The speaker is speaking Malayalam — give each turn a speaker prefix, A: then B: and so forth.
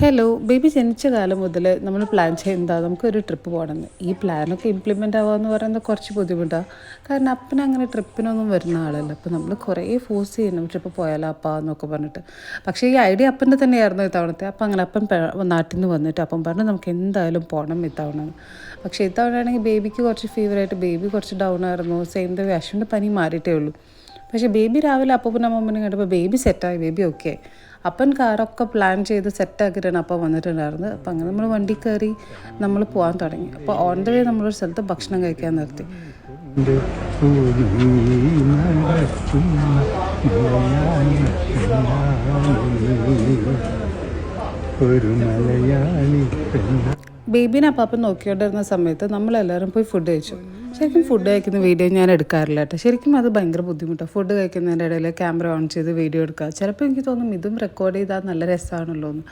A: ഹലോ ബേബി ജനിച്ച കാലം മുതൽ നമ്മൾ പ്ലാൻ ചെയ്യുന്നതാണ് നമുക്കൊരു ട്രിപ്പ് പോകണമെന്ന്. ഈ പ്ലാനൊക്കെ ഇംപ്ലിമെൻ്റ് ആവുക പറയുന്നത് കുറച്ച് ബുദ്ധിമുട്ടാണ്. കാരണം അപ്പന അങ്ങനെ ട്രിപ്പിനൊന്നും വരുന്ന ആളല്ല. അപ്പോൾ നമ്മൾ കുറേ ഫോഴ്സ് ചെയ്യണം ട്രിപ്പ് പോയാലോ അപ്പാ എന്നൊക്കെ പറഞ്ഞിട്ട്. പക്ഷേ ഈ ഐഡിയ അപ്പൻ്റെ തന്നെയായിരുന്നു ഇത്തവണത്തെ. അപ്പം അങ്ങനെ അപ്പൻ നാട്ടിൽ നിന്ന് വന്നിട്ട് അപ്പം പറഞ്ഞു നമുക്ക് എന്തായാലും പോകണം ഇത്തവണ. പക്ഷേ ഇത്തവണയാണെങ്കിൽ ബേബിക്ക് കുറച്ച് ഫീവറായിട്ട് ബേബി കുറച്ച് ഡൗൺ ആയിരുന്നു. സെയിം ദ അശ്വിൻ്റെ പനി മാറിയിട്ടേ ഉള്ളൂ. പക്ഷേ ബേബി രാവിലെ അപ്പൂപ്പനും അമ്മമ്മനും കണ്ടപ്പോൾ ബേബി സെറ്റായി, ബേബി ഓക്കെ ആയി. അപ്പൻ കാറൊക്കെ പ്ലാൻ ചെയ്ത് സെറ്റാക്കിയിട്ടാണ് അപ്പം വന്നിട്ടുണ്ടായിരുന്നത്. അപ്പം അങ്ങനെ നമ്മൾ വണ്ടി കയറി നമ്മൾ പോകാൻ തുടങ്ങി. അപ്പോൾ ഓൺ ദ വേ നമ്മളൊരു സ്ഥലത്ത് ഭക്ഷണം കഴിക്കാൻ നിർത്തി. ഒരു മലയാളി ബേബീനെ അപ്പം നോക്കിക്കൊണ്ടിരുന്ന സമയത്ത് നമ്മളെല്ലാവരും പോയി ഫുഡ് കഴിച്ചു. ശരിക്കും ഫുഡ് കഴിക്കുന്ന വീഡിയോ ഞാൻ എടുക്കാറില്ല കേട്ടോ. ശരിക്കും അത് ഭയങ്കര ബുദ്ധിമുട്ടാണ്. ഫുഡ് കഴിക്കുന്നതിൻ്റെ ഇടയിൽ ക്യാമറ ഓൺ ചെയ്ത് വീഡിയോ എടുക്കുക. ചിലപ്പോൾ എനിക്ക് തോന്നും ഇതും റെക്കോർഡ് ചെയ്താൽ നല്ല രസമാണല്ലോ എന്ന്.